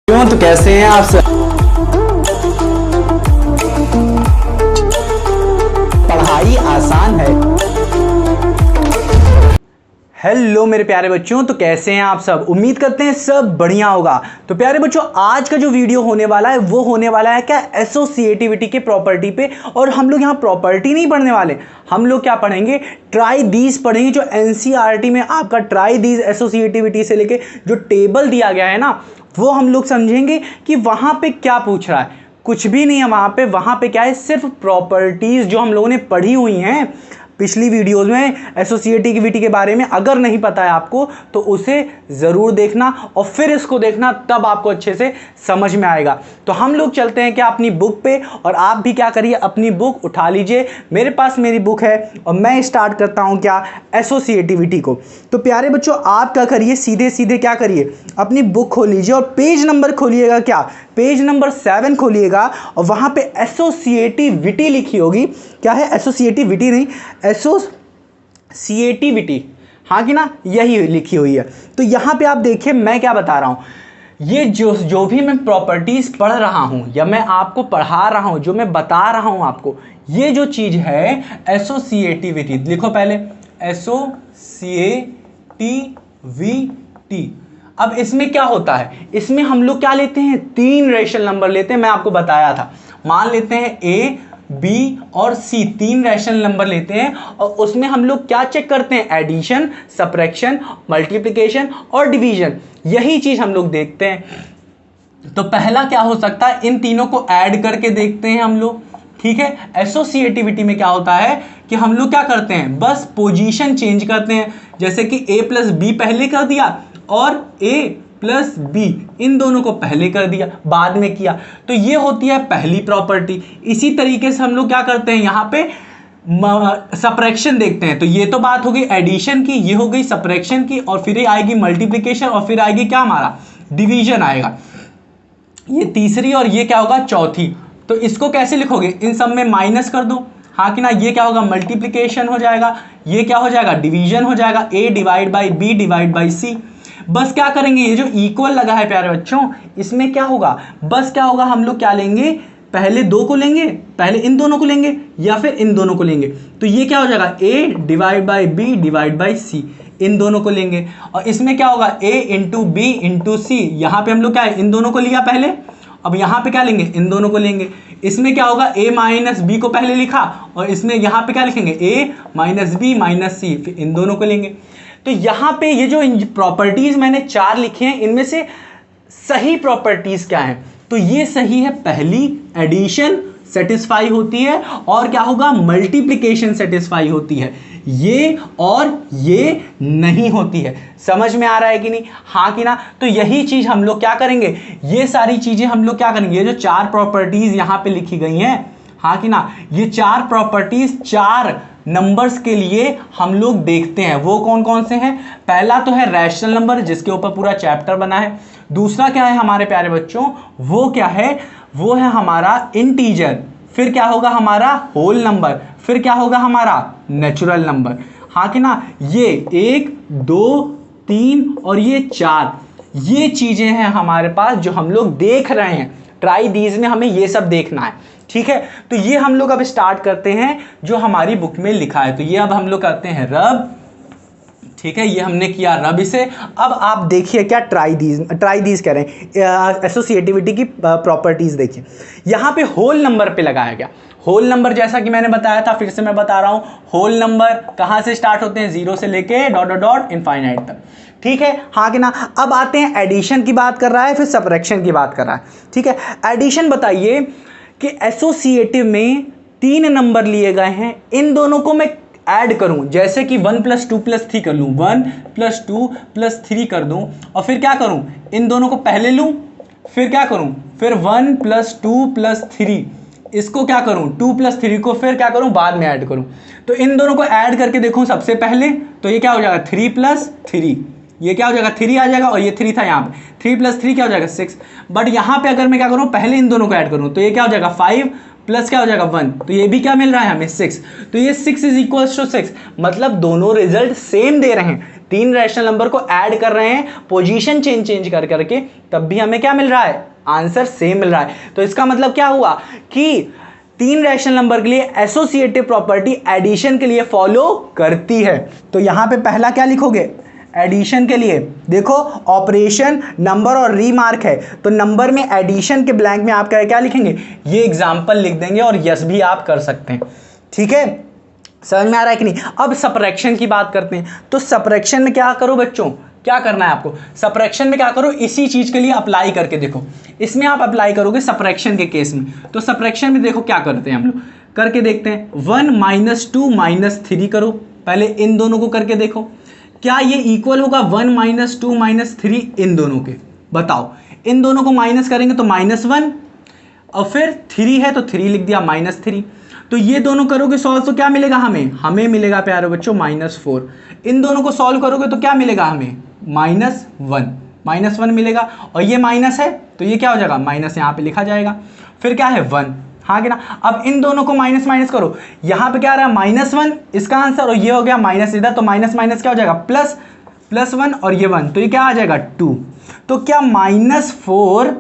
क्यों तो कैसे हैं आप सब। पढ़ाई आसान है। हेलो मेरे प्यारे बच्चों, तो कैसे हैं आप सब। उम्मीद करते हैं सब बढ़िया होगा। तो प्यारे बच्चों, आज का जो वीडियो होने वाला है वो होने वाला है क्या, एसोसिएटिविटी के प्रॉपर्टी पे। और हम लोग यहाँ प्रॉपर्टी नहीं पढ़ने वाले, हम लोग क्या पढ़ेंगे, ट्राई दीज पढ़ेंगे। जो एनसीईआरटी में आपका ट्राई दीज एसोसिएटिविटी से लेके जो टेबल दिया गया है ना, वो हम लोग समझेंगे कि वहाँ पे क्या पूछ रहा है। कुछ भी नहीं है वहाँ पे क्या है, सिर्फ प्रॉपर्टीज जो हम लोगों ने पढ़ी हुई हैं पिछली वीडियोस में एसोसिएटिविटी के बारे में। अगर नहीं पता है आपको तो उसे ज़रूर देखना और फिर इसको देखना, तब आपको अच्छे से समझ में आएगा। तो हम लोग चलते हैं क्या अपनी बुक पे, और आप भी क्या करिए, अपनी बुक उठा लीजिए। मेरे पास मेरी बुक है और मैं स्टार्ट करता हूँ क्या, एसोसिएटिविटी को। तो प्यारे बच्चों, आप क्या करिए, सीधे सीधे क्या करिए, अपनी बुक खोल लीजिए और पेज नंबर खोलिएगा क्या, पेज नंबर 7 खोलिएगा। और वहाँ पे एसोसिएटिविटी लिखी होगी। क्या है, एसोसिएटिविटी नहीं, एसोसिएटिविटी, हाँ कि ना, यही लिखी हुई है। तो यहाँ पे आप देखिए मैं क्या बता रहा हूँ, ये जो भी मैं प्रॉपर्टीज पढ़ रहा हूँ या मैं आपको पढ़ा रहा हूँ, जो मैं बता रहा हूँ आपको, ये जो चीज है एसोसिएटिविटी। लिखो पहले, एसोसिएटिविटी। अब इसमें क्या होता है, इसमें हम लोग क्या लेते हैं, 3 रेशनल नंबर लेते हैं। मैं आपको बताया था, मान लेते हैं ए, बी और सी, 3 रैशनल नंबर लेते हैं। और उसमें हम लोग क्या चेक करते हैं, एडिशन, सब्ट्रैक्शन, मल्टीप्लिकेशन और डिवीजन, यही चीज हम लोग देखते हैं। तो पहला क्या हो सकता है, इन तीनों को ऐड करके देखते हैं हम लोग। ठीक है, एसोसिएटिविटी में क्या होता है कि हम लोग क्या करते हैं, बस पोजीशन चेंज करते हैं। जैसे कि a प्लस बी पहले कर दिया और a प्लस बी, इन दोनों को पहले कर दिया, बाद में किया। तो ये होती है पहली प्रॉपर्टी। इसी तरीके से हम लोग क्या करते हैं, यहाँ पे सब्ट्रैक्शन देखते हैं। तो ये तो बात हो गई एडिशन की, ये हो गई सब्ट्रैक्शन की, और फिर आएगी मल्टीप्लिकेशन, और फिर आएगी क्या, हमारा डिवीजन आएगा, ये तीसरी, और ये क्या होगा, चौथी। तो इसको कैसे लिखोगे, इन सब में माइनस कर दो, हाँ कि ना। ये क्या होगा, मल्टीप्लिकेशन हो जाएगा, ये क्या हो जाएगा, डिवीजन हो जाएगा, a divide by B divide by C. बस क्या करेंगे, ये जो इक्वल लगा है प्यारे बच्चों, इसमें क्या होगा, बस क्या होगा, हम लोग क्या लेंगे, पहले 2 को लेंगे, पहले इन दोनों को लेंगे या फिर इन दोनों को लेंगे। तो ये क्या हो जाएगा, a divide by B divide by C, इन दोनों को लेंगे। और इसमें क्या होगा, a into B into C, यहाँ पे हम लोग क्या है, इन दोनों को लिया पहले, अब यहाँ पे क्या लेंगे, इन दोनों को लेंगे। इसमें क्या होगा, a माइनस बी को पहले लिखा, और इसमें यहाँ पे क्या लिखेंगे, a माइनस बी माइनस सी, फिर इन दोनों को लेंगे। तो यहाँ पे ये जो प्रॉपर्टीज मैंने 4 लिखे हैं, इनमें से सही प्रॉपर्टीज क्या है, तो ये सही है, पहली एडिशन सेटिस्फाई होती है, और क्या होगा, मल्टीप्लिकेशन सेटिस्फाई होती है, ये और ये नहीं होती है। समझ में आ रहा है कि नहीं, हाँ कि ना। तो यही चीज हम लोग क्या करेंगे, ये सारी चीजें हम लोग क्या करेंगे, ये जो 4 प्रॉपर्टीज यहाँ पे लिखी गई हैं, हाँ कि ना, ये 4 प्रॉपर्टीज 4 नंबर्स के लिए हम लोग देखते हैं। वो कौन कौन से हैं, पहला तो है रैशनल नंबर, जिसके ऊपर पूरा चैप्टर बना है। दूसरा क्या है हमारे प्यारे बच्चों, वो क्या है, वो है हमारा इंटीजर। फिर क्या होगा, हमारा होल नंबर। फिर क्या होगा, हमारा नेचुरल नंबर, हाँ कि ना। ये 1 2 3 और ये 4, ये चीजें हैं हमारे पास जो हम लोग देख रहे हैं। ट्राई दीज में हमें ये सब देखना है, ठीक है। तो ये हम लोग अब स्टार्ट करते हैं जो हमारी बुक में लिखा है। तो ये अब हम लोग करते हैं रब, ठीक है, ये हमने किया रब इसे। अब आप देखिए क्या, ट्राई दीज कह रहे हैं, एसोसिएटिविटी की प्रॉपर्टीज देखिए। यहाँ पे होल नंबर पे लगाया गया। होल नंबर जैसा कि मैंने बताया था, फिर से मैं बता रहा हूँ, होल नंबर कहाँ से स्टार्ट होते हैं, 0 से लेके डॉट डॉट डॉट इनफाइनाइट तक, ठीक है, हाँ कि ना। अब आते हैं एडिशन की बात कर रहा है, फिर सब्ट्रैक्शन की बात कर रहा है, ठीक है। एडिशन बताइए कि एसोसिएटिव में 3 नंबर लिए गए हैं, इन दोनों को मैं ऐड करूं, जैसे कि 1 + 2 + 3 कर लूं, 1 + 2 + 3 कर दूं, और फिर क्या करूं, इन दोनों को पहले लूं, फिर क्या करूं, फिर 1 + 2 + 3, इसको क्या करूं, 2 + 3 को फिर क्या करूं, बाद में ऐड करूं। तो इन दोनों को ऐड करके देखूं सबसे पहले, तो ये क्या हो जाएगा, 3 + 3, ये क्या हो जाएगा, 3 आ जाएगा, और ये 3 था यहाँ पे, 3 + 3 क्या हो जाएगा, 6। बट यहाँ पे अगर मैं क्या करूँ, पहले इन दोनों को ऐड करूँ, तो ये क्या हो जाएगा, 5 प्लस क्या हो जाएगा, 1, तो ये भी क्या मिल रहा है हमें, 6। तो ये 6 = 6, मतलब दोनों रिजल्ट सेम दे रहे हैं। तीन रैशनल नंबर को ऐड कर रहे हैं पोजीशन चेंज कर करके, तब भी हमें क्या मिल रहा है, आंसर सेम मिल रहा है। तो इसका मतलब क्या हुआ कि तीन रैशनल नंबर के लिए एसोसिएटिव प्रॉपर्टी एडिशन के लिए फॉलो करती है। तो यहां पे पहला क्या लिखोगे, एडिशन के लिए देखो ऑपरेशन नंबर और रीमार्क है, तो नंबर में एडिशन के ब्लैंक में आप क्या लिखेंगे, ये एग्जांपल लिख देंगे और यस भी आप कर सकते हैं। ठीक है, समझ में आ रहा है कि नहीं। अब सब्ट्रैक्शन की बात करते हैं। तो सब्ट्रैक्शन में क्या करो बच्चों, क्या करना है आपको, सब्ट्रैक्शन में क्या करो, इसी चीज के लिए अप्लाई करके देखो। इसमें आप अप्लाई करोगे सब्ट्रैक्शन के केस में। तो सब्ट्रैक्शन में देखो क्या करते हैं हम लोग, करके देखते हैं। 1 - 2 - 3 करो, पहले इन दोनों को करके देखो क्या ये इक्वल होगा 1 - 2 - 3 इन दोनों के, बताओ। इन दोनों को माइनस करेंगे तो -1 और फिर 3 है तो 3 लिख दिया -3। तो ये दोनों करोगे सॉल्व तो क्या मिलेगा हमें मिलेगा प्यारे बच्चों -4। इन दोनों को सॉल्व करोगे तो क्या मिलेगा हमें, -1 मिलेगा। और ये माइनस है तो ये क्या हो जाएगा, माइनस यहाँ पे लिखा जाएगा। फिर क्या है 1, हाँ कि ना। अब इन दोनों को माइनस करो, यहाँ पे क्या आ रहा है -1 इसका आंसर, और ये हो गया माइनस इधर, तो माइनस क्या हो जाएगा +1 और ये 1, तो ये क्या आ जाएगा 2। तो क्या -4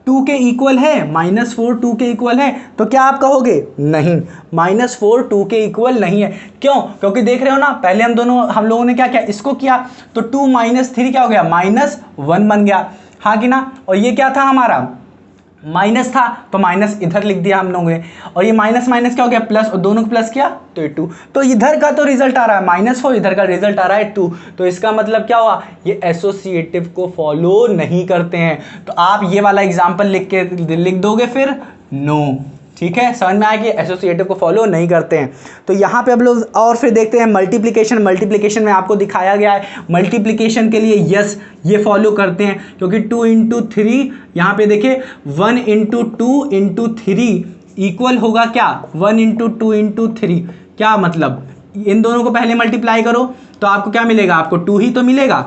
2 के इक्वल है, -4 2 के इक्वल है, तो क्या आप कहोगे नहीं, -4 2 के इक्वल नहीं है। क्यों, क्योंकि देख रहे हो ना, पहले हम लोगों ने क्या किया, इसको किया तो 2 - 3 क्या हो गया, -1 बन गया, हाँ कि ना। और ये क्या था हमारा, माइनस था तो माइनस इधर लिख दिया हम लोगों ने, और ये माइनस क्या हो गया प्लस, और दोनों को प्लस किया तो ये 2। तो इधर का तो रिजल्ट आ रहा है -4, इधर का रिजल्ट आ रहा है 2। तो इसका मतलब क्या हुआ, ये एसोसिएटिव को फॉलो नहीं करते हैं। तो आप ये वाला एग्जांपल लिख दोगे फिर नो। ठीक है, समझ में आया कि एसोसिएटिव को फॉलो नहीं करते हैं। तो यहाँ पे अब लोग और फिर देखते हैं मल्टीप्लिकेशन में आपको दिखाया गया है मल्टीप्लिकेशन के लिए यस ये फॉलो करते हैं, क्योंकि 2 × 3 यहाँ पे देखिए 1 × 2 × 3 इक्वल होगा क्या, 1 × 2 × 3। क्या मतलब, इन दोनों को पहले मल्टीप्लाई करो तो आपको क्या मिलेगा, आपको 2 ही तो मिलेगा।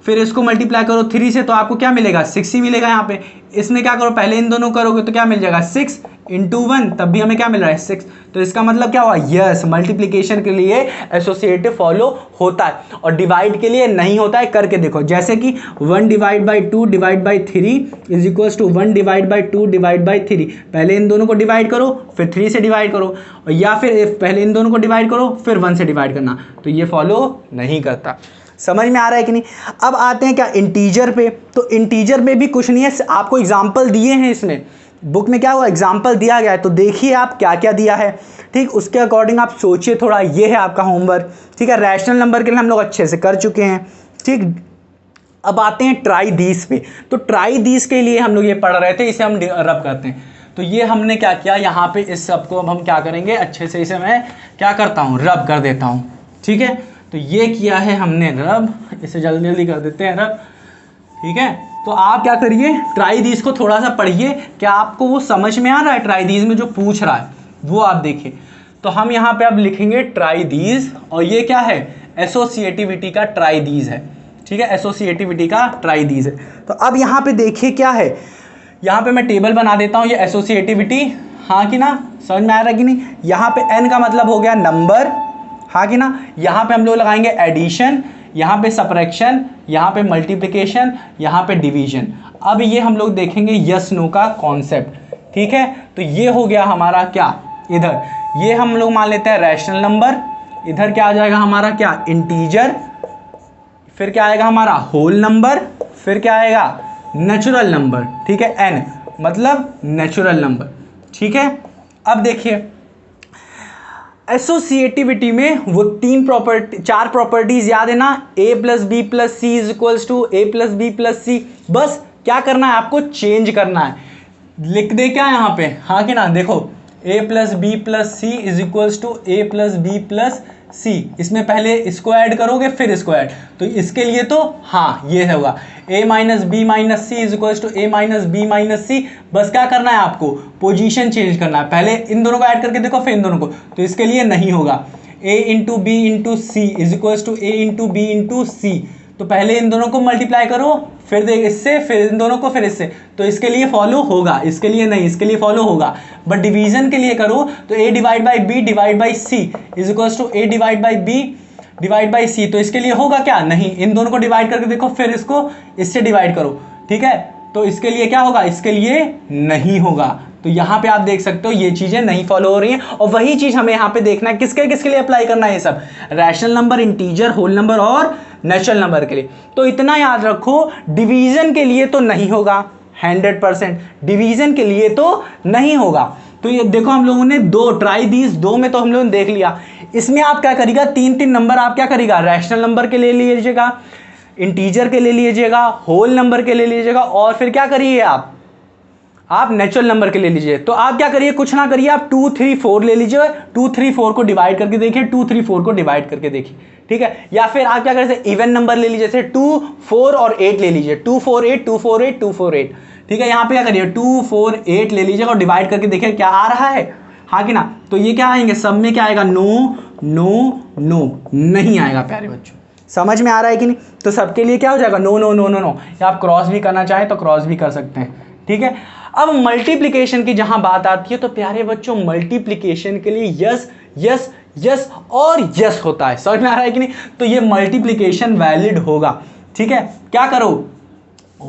फिर इसको मल्टीप्लाई करो 3 से तो आपको क्या मिलेगा, 6 ही मिलेगा यहाँ पे। इसमें क्या करो, पहले इन दोनों करोगे तो क्या मिल जाएगा 6 × 1, तब भी हमें क्या मिल रहा है 6। तो इसका मतलब क्या हुआ, यस मल्टीप्लिकेशन के लिए एसोसिएटिव फॉलो होता है और डिवाइड के लिए नहीं होता है। करके देखो, जैसे कि 1 / 2 / 3 = 1 / 2 / 3। पहले इन दोनों को डिवाइड करो फिर 3 से डिवाइड करो, और या फिर पहले इन दोनों को डिवाइड करो फिर 1 से डिवाइड करना, तो ये फॉलो नहीं करता। समझ में आ रहा है कि नहीं। अब आते हैं क्या इंटीजर पे। तो इंटीजर में भी कुछ नहीं है, आपको एग्जाम्पल दिए हैं, इसमें बुक में क्या हुआ एग्जाम्पल दिया गया है, तो देखिए आप क्या क्या दिया है। ठीक, उसके अकॉर्डिंग आप सोचिए थोड़ा, ये है आपका होमवर्क। ठीक है, रैशनल नंबर के लिए हम लोग अच्छे से कर चुके हैं। ठीक, अब आते हैं ट्राई दीस पे। तो ट्राई दीस के लिए हम लोग ये पढ़ रहे थे, इसे हम रब करते हैं। तो ये हमने क्या किया, यहाँ पे इस सबको अब हम क्या करेंगे, अच्छे से इसे मैं क्या करता हूँ, रब कर देता हूँ। ठीक है, तो ये किया है हमने रब, इसे जल्दी जल्दी कर देते हैं रब। ठीक है, तो आप क्या करिए, ट्राई दीस को थोड़ा सा पढ़िए, क्या आपको वो समझ में आ रहा है, ट्राई दीस में जो पूछ रहा है वो आप देखिए। तो हम यहाँ पे अब लिखेंगे ट्राई दीस, और ये क्या है, एसोसिएटिविटी का ट्राई दीस है। ठीक है, एसोसिएटिविटी का ट्राई दीस है। तो अब यहाँ पे देखिए क्या है, यहाँ पे मैं टेबल बना देता हूँ, ये एसोसिएटिविटी, हाँ कि ना, समझ में आ रहा है कि नहीं। यहाँ पे n का मतलब हो गया नंबर, हाँ कि ना। यहाँ पे हम लोग लगाएंगे एडिशन, यहाँ पे सब्ट्रैक्शन, यहाँ पे मल्टीप्लिकेशन, यहाँ पे डिवीजन। अब ये हम लोग देखेंगे यस नो का कॉन्सेप्ट। ठीक है, तो ये हो गया हमारा क्या, इधर ये हम लोग मान लेते हैं रैशनल नंबर, इधर क्या आ जाएगा हमारा क्या, इंटीजर, फिर क्या आएगा हमारा होल नंबर, फिर क्या आएगा नेचुरल नंबर। ठीक है, n मतलब नेचुरल नंबर। ठीक है, अब देखिए एसोसिएटिविटी में वो चार प्रॉपर्टीज याद है ना, a + b + c = a + b + c। बस क्या करना है आपको, चेंज करना है, लिख दे क्या यहाँ पे, हाँ कि ना। देखो a + b + c = a + b + c, इसमें पहले इसको ऐड करोगे फिर इसको ऐड, तो इसके लिए तो हाँ ये होगा a - b - c = a - b - c। बस क्या करना है आपको, पोजीशन चेंज करना है, पहले इन दोनों को ऐड करके देखो फिर इन दोनों को, तो इसके लिए नहीं होगा। a × b × c = a × b × c, तो पहले इन दोनों को मल्टीप्लाई करो फिर इससे, फिर इन दोनों को, फिर इससे, तो इसके लिए फॉलो होगा, इसके लिए नहीं, इसके लिए फॉलो होगा। बट डिवीजन के लिए करो तो a / b / c = a / b divide by सी, तो इसके लिए होगा क्या, नहीं। इन दोनों को डिवाइड करके देखो, फिर इसको इससे डिवाइड करो, ठीक है, तो इसके लिए क्या होगा, इसके लिए नहीं होगा। तो यहाँ पे आप देख सकते हो ये चीजें नहीं फॉलो हो रही हैं, और वही चीज हमें यहाँ पे देखना है किसके किसके लिए अप्लाई करना है, ये सब rational number, integer, whole number और नेचुरल नंबर के लिए। तो इतना याद रखो, डिवीजन के लिए तो नहीं होगा 100%, डिवीजन के लिए तो नहीं होगा। तो ये देखो हम लोगों ने दो ट्राई दीज, दो में तो हम लोगों ने देख लिया। इसमें आप क्या करिएगा, 3-3 नंबर आप क्या करिएगा, रैशनल नंबर के ले लीजिएगा, इंटीजर के ले लीजिएगा, होल नंबर के ले लीजिएगा, और फिर क्या करिए आप नेचुरल नंबर के ले लीजिए। तो आप क्या करिए, कुछ ना करिए, आप 2, 3, 4 ले लीजिए, 2, 3, 4 को डिवाइड करके देखिए, 2, 3, 4 को डिवाइड करके देखिए, ठीक है। या फिर आप क्या करें, इवन नंबर ले लीजिए, जैसे 2, 4 और 8 ले लीजिए, 2, 4, 8, 2, 4, 8, 2, 4, 8, ठीक है। यहाँ पे क्या करिए, 2, 4, 8 ले लीजिएगा और डिवाइड करके देखिए क्या आ रहा है, हाँ कि ना। तो ये क्या आएंगे, सब में क्या आएगा, नो नो नो, नहीं आएगा प्यारे बच्चों। समझ में आ रहा है कि नहीं। तो सबके लिए क्या हो जाएगा, no no no no no, या आप क्रॉस भी करना चाहें तो क्रॉस भी कर सकते हैं, ठीक है। अब मल्टीप्लिकेशन की जहां बात आती है तो प्यारे बच्चों मल्टीप्लिकेशन के लिए यस यस यस और यस होता है, समझ में आ रहा है कि नहीं। तो ये मल्टीप्लिकेशन वैलिड होगा, ठीक है। क्या करो,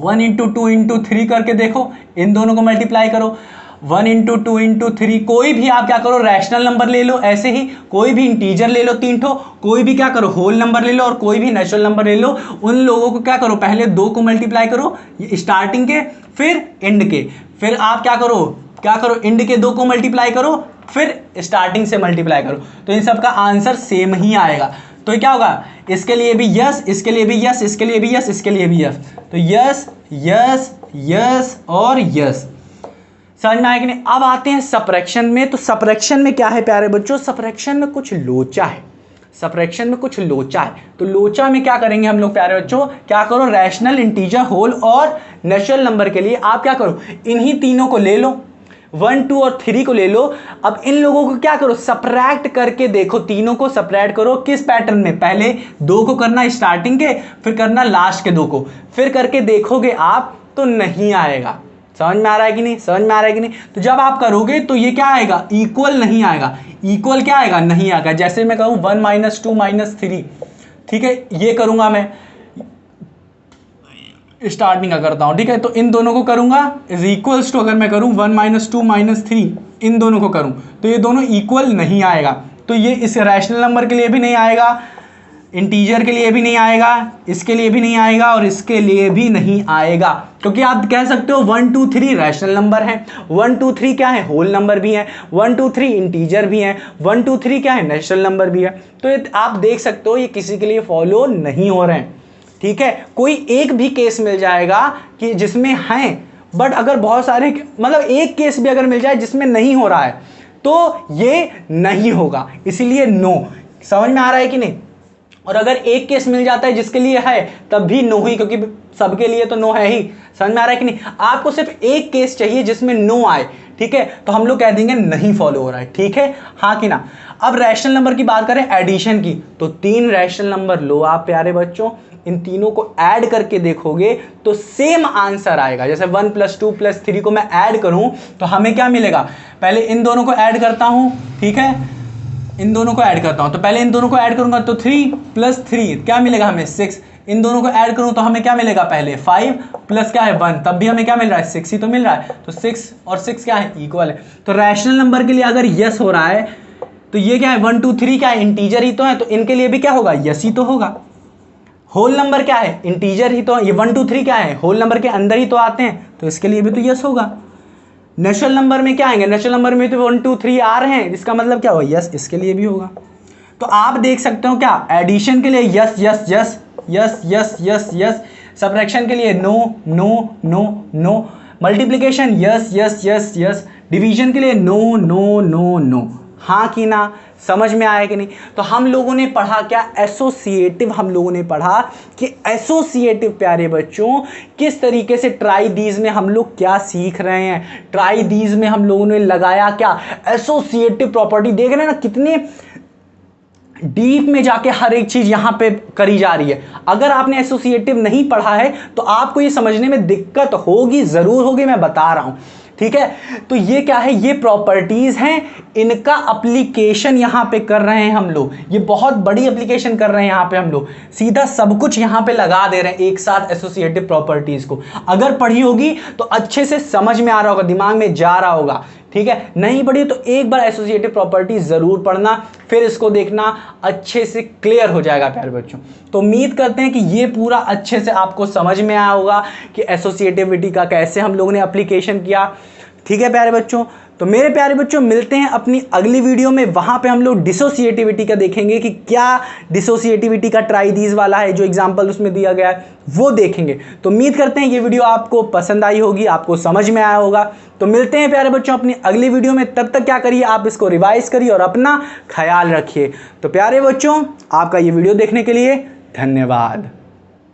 1 इंटू 2 इंटू 3 करके देखो, इन दोनों को मल्टीप्लाई करो, 1 इंटू 2 इंटू 3, कोई भी आप क्या करो, रैशनल नंबर ले लो, ऐसे ही कोई भी इंटीजर ले लो 3 ठो, कोई भी क्या करो, होल नंबर ले लो, और कोई भी नेचुरल नंबर ले लो। उन लोगों को क्या करो, पहले 2 को मल्टीप्लाई करो स्टार्टिंग के, फिर एंड के, फिर आप क्या करो एंड के 2 को मल्टीप्लाई करो, फिर स्टार्टिंग से मल्टीप्लाई करो। तो इन सब का आंसर सेम ही आएगा। तो क्या होगा, इसके लिए भी यस, इसके लिए भी यस, इसके लिए भी यस, इसके लिए भी यस, तो यस यस यस और यस। समझ में आया कि नहीं। अब आते हैं सब्ट्रैक्शन में। तो सब्ट्रैक्शन में क्या है प्यारे बच्चों, सब्ट्रैक्शन में कुछ लोचा है, सब्ट्रैक्शन में कुछ लोचा है। तो लोचा में क्या करेंगे हम लोग प्यारे बच्चों, क्या करो, रैशनल, इंटीजर, होल और नेचुरल नंबर के लिए आप क्या करो, इन्हीं तीनों को ले लो, 1, 2 और 3 को ले लो। अब इन लोगों को क्या करो, सब्ट्रैक्ट करके देखो, तीनों को सब्ट्रैक्ट करो किस पैटर्न में, पहले 2 को करना स्टार्टिंग के, फिर करना लास्ट के 2 को, फिर करके देखोगे आप तो नहीं आएगा। समझ में आ रहा है कि नहीं, समझ में आ रहा है कि नहीं। तो जब आप करोगे तो ये क्या आएगा, इक्वल नहीं आएगा, इक्वल क्या आएगा, नहीं आएगा। जैसे मैं कहूँ 1 - 2 - 3, ठीक है, ये करूंगा मैं स्टार्टिंग का करता हूं, ठीक है। तो इन दोनों को करूंगा इज इक्वल्स टू, अगर मैं करूं 1 - 2 - 3, इन दोनों को करूं तो ये दोनों इक्वल नहीं आएगा। तो ये इस रैशनल नंबर के लिए भी नहीं आएगा, इंटीजर के लिए भी नहीं आएगा, इसके लिए भी नहीं आएगा और इसके लिए भी नहीं आएगा। क्योंकि आप कह सकते हो 1, 2, 3 रैशनल नंबर है, 1, 2, 3 क्या है, होल नंबर भी है, 1, 2, 3 इंटीजर भी है, 1, 2, 3 क्या है, नेचुरल नंबर भी है। तो ये आप देख सकते हो ये किसी के लिए फॉलो नहीं हो रहे हैं, ठीक है। कोई एक भी केस मिल जाएगा कि जिसमें हैं, बट अगर बहुत सारे मतलब एक केस भी अगर मिल जाए जिसमें नहीं हो रहा है तो ये नहीं होगा, इसीलिए नो। समझ में आ रहा है कि नहीं। और अगर एक केस मिल जाता है जिसके लिए है तब भी नो ही, क्योंकि सबके लिए तो नो है ही। समझ में आ रहा है कि नहीं। आपको सिर्फ एक केस चाहिए जिसमें नो आए, ठीक है, तो हम लोग कह देंगे नहीं फॉलो हो रहा है, ठीक है, हाँ कि ना। अब रैशनल नंबर की बात करें एडिशन की, तो 3 रैशनल नंबर लो आप प्यारे बच्चों, इन तीनों को ऐड करके देखोगे तो सेम आंसर आएगा। जैसे 1 + 2 + 3 को मैं ऐड करूं तो हमें क्या मिलेगा, पहले इन दोनों को ऐड करता हूं, ठीक है, इन दोनों को ऐड करता हूं, तो पहले इन दोनों को ऐड करूंगा तो 3 + 3 क्या मिलेगा हमें 6, इन दोनों को ऐड करूं तो हमें क्या मिलेगा, पहले 5 प्लस क्या है 1, तब भी हमें क्या मिल रहा है 6 ही तो मिल रहा है। तो 6 और 6 क्या है, इक्वल है। तो रैशनल नंबर के लिए अगर यस हो रहा है तो ये क्या है 1, 2, 3 क्या है, इंटीजर ही तो है, तो इनके लिए भी क्या होगा, यस ही तो होगा। होल नंबर क्या है, इंटीजर ही तो, ये 1, 2, 3 क्या है, होल नंबर के अंदर ही तो आते हैं, तो इसके लिए भी तो यस होगा। नेचुरल नंबर में क्या आएंगे, नेचुरल नंबर में तो 1, 2, 3 आ रहे हैं, इसका मतलब क्या होगा, यस, इसके लिए भी होगा। तो आप देख सकते हो क्या, एडिशन के लिए yes yes yes yes yes yes yes, subtraction के लिए no no no no, multiplication yes yes yes yes, division के लिए नो नो नो नो, हाँ कि ना। समझ में आया कि नहीं। तो हम लोगों ने पढ़ा क्या, एसोसिएटिव। हम लोगों ने पढ़ा कि एसोसिएटिव प्यारे बच्चों किस तरीके से, ट्राई दीज में हम लोग क्या सीख रहे हैं, ट्राई दीज में हम लोगों ने लगाया क्या, एसोसिएटिव प्रॉपर्टी। देख रहे हैं ना कितने डीप में जाके हर एक चीज यहां पे करी जा रही है। अगर आपने एसोसिएटिव नहीं पढ़ा है तो आपको ये समझने में दिक्कत होगी, जरूर होगी, मैं बता रहा हूं, ठीक है, तो ये क्या है, ये प्रॉपर्टीज हैं, इनका एप्लीकेशन यहां पे कर रहे हैं हम लोग। ये बहुत बड़ी एप्लीकेशन कर रहे हैं यहां पे हम लोग, सीधा सब कुछ यहां पे लगा दे रहे हैं एक साथ एसोसिएटिव प्रॉपर्टीज को। अगर पढ़ी होगी तो अच्छे से समझ में आ रहा होगा, दिमाग में जा रहा होगा, ठीक है। नहीं पढ़ी तो एक बार एसोसिएटिव प्रॉपर्टीज जरूर पढ़ना, फिर इसको देखना, अच्छे से क्लियर हो जाएगा प्यारे बच्चों। तो उम्मीद करते हैं कि ये पूरा अच्छे से आपको समझ में आया होगा कि एसोसिएटिविटी का कैसे हम लोगों ने एप्लीकेशन किया, ठीक है प्यारे बच्चों। तो मेरे प्यारे बच्चों मिलते हैं अपनी अगली वीडियो में, वहां पे हम लोग डिसोसिएटिविटी का देखेंगे कि क्या डिसोसिएटिविटी का ट्राइडीज वाला है जो एग्जांपल उसमें दिया गया है वो देखेंगे। तो उम्मीद करते हैं ये वीडियो आपको पसंद आई होगी, आपको समझ में आया होगा। तो मिलते हैं प्यारे बच्चों अपनी अगली वीडियो में, तब तक क्या करिए, आप इसको रिवाइज करिए और अपना ख्याल रखिए। तो प्यारे बच्चों आपका ये वीडियो देखने के लिए धन्यवाद।